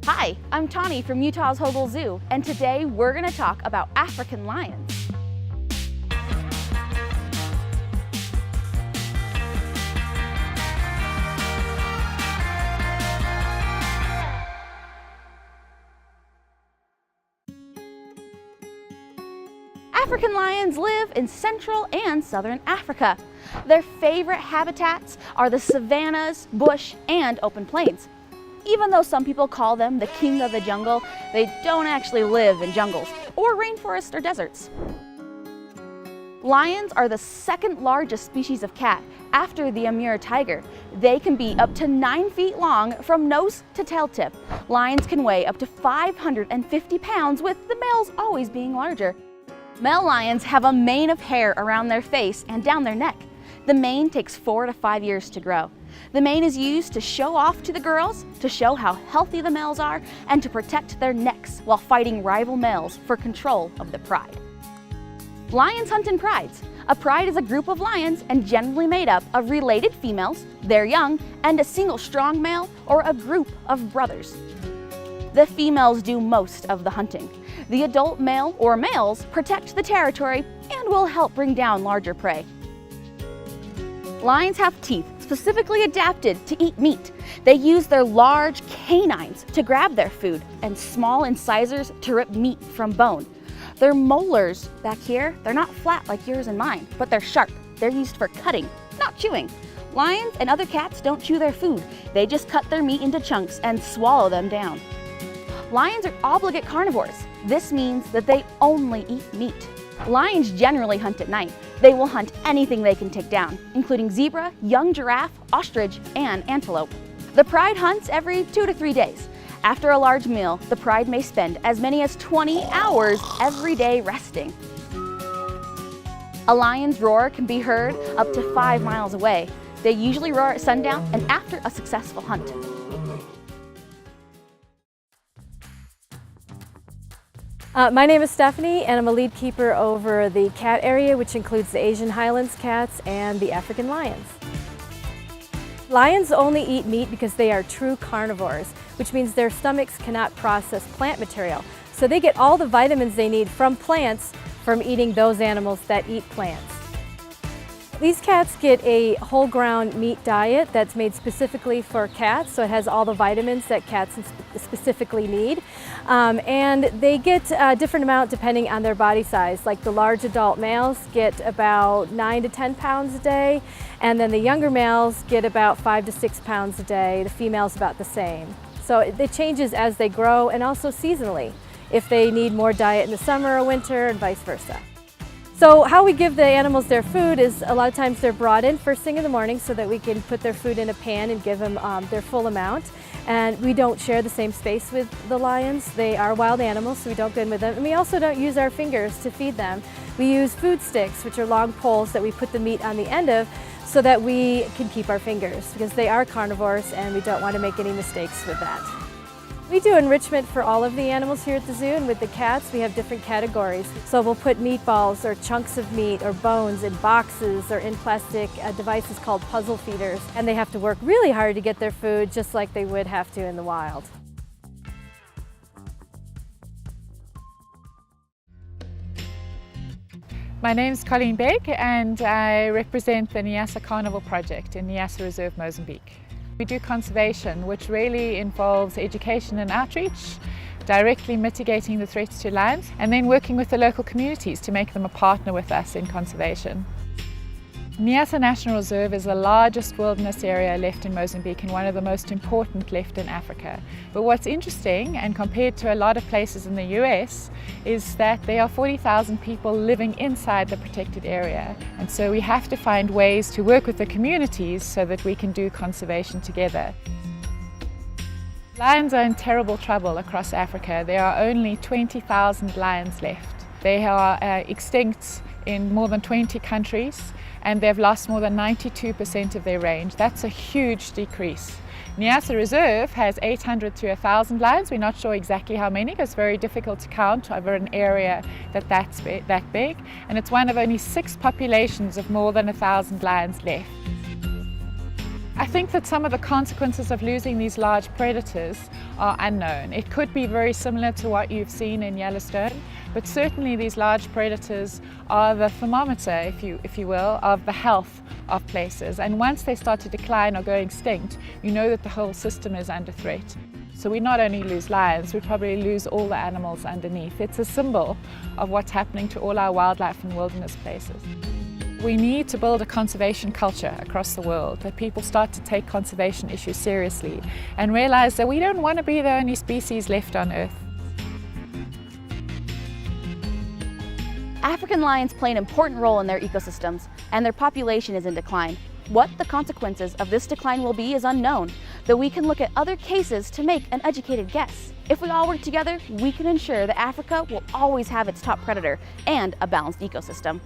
Hi, I'm Tauni from Utah's Hogle Zoo, and today we're going to talk about African lions. African lions live in Central and Southern Africa. Their favorite habitats are the savannas, bush, and open plains. Even though some people call them the king of the jungle, they don't actually live in jungles or rainforests or deserts. Lions are the second largest species of cat after the Amur tiger. They can be up to 9 feet long from nose to tail tip. Lions can weigh up to 550 pounds, with the males always being larger. Male lions have a mane of hair around their face and down their neck. The mane takes 4 to 5 years to grow. The mane is used to show off to the girls, to show how healthy the males are, and to protect their necks while fighting rival males for control of the pride. Lions hunt in prides. A pride is a group of lions and generally made up of related females, their young, and a single strong male or a group of brothers. The females do most of the hunting. The adult male or males protect the territory and will help bring down larger prey. Lions have teeth specifically adapted to eat meat. They use their large canines to grab their food and small incisors to rip meat from bone. Their molars back here, they're not flat like yours and mine, but they're sharp. They're used for cutting, not chewing. Lions and other cats don't chew their food. They just cut their meat into chunks and swallow them down. Lions are obligate carnivores. This means that they only eat meat. Lions generally hunt at night. They will hunt anything they can take down, including zebra, young giraffe, ostrich, and antelope. The pride hunts every 2 to 3 days. After a large meal, the pride may spend as many as 20 hours every day resting. A lion's roar can be heard up to 5 miles away. They usually roar at sundown and after a successful hunt. My name is Stephanie, and I'm a lead keeper over the cat area, which includes the Asian Highlands cats and the African lions. Lions only eat meat because they are true carnivores, which means their stomachs cannot process plant material. So they get all the vitamins they need from plants from eating those animals that eat plants. These cats get a whole ground meat diet that's made specifically for cats, so it has all the vitamins that cats specifically need. And they get a different amount depending on their body size. Like the large adult males get about 9 to 10 pounds a day, and then the younger males get about 5 to 6 pounds a day. The females about the same. So it changes as they grow and also seasonally, if they need more diet in the summer or winter and vice versa. So how we give the animals their food is a lot of times they're brought in first thing in the morning so that we can put their food in a pan and give them their full amount. And we don't share the same space with the lions. They are wild animals, so we don't go in with them. And we also don't use our fingers to feed them. We use food sticks, which are long poles that we put the meat on the end of so that we can keep our fingers, because they are carnivores and we don't want to make any mistakes with that. We do enrichment for all of the animals here at the zoo, and with the cats we have different categories. So we'll put meatballs or chunks of meat or bones in boxes or in plastic devices called puzzle feeders, and they have to work really hard to get their food just like they would have to in the wild. My name is Colleen Begg and I represent the Niassa Carnival project in Niassa Reserve, Mozambique. We do conservation, which really involves education and outreach, directly mitigating the threats to lions, and then working with the local communities to make them a partner with us in conservation. Niassa National Reserve is the largest wilderness area left in Mozambique and one of the most important left in Africa. But what's interesting, and compared to a lot of places in the US, is that there are 40,000 people living inside the protected area. And so we have to find ways to work with the communities so that we can do conservation together. Lions are in terrible trouble across Africa. There are only 20,000 lions left. They are extinct in more than 20 countries, and they've lost more than 92% of their range. That's a huge decrease. Niassa Reserve has 800 to 1,000 lions. We're not sure exactly how many, because it's very difficult to count over an area that's that big. And it's one of only 6 populations of more than 1,000 lions left. I think that some of the consequences of losing these large predators are unknown. It could be very similar to what you've seen in Yellowstone, but certainly these large predators are the thermometer, if you will, of the health of places. And once they start to decline or go extinct, you know that the whole system is under threat. So we not only lose lions, we probably lose all the animals underneath. It's a symbol of what's happening to all our wildlife and wilderness places. We need to build a conservation culture across the world, that people start to take conservation issues seriously and realize that we don't want to be the only species left on Earth. African lions play an important role in their ecosystems, and their population is in decline. What the consequences of this decline will be is unknown, though we can look at other cases to make an educated guess. If we all work together, we can ensure that Africa will always have its top predator and a balanced ecosystem.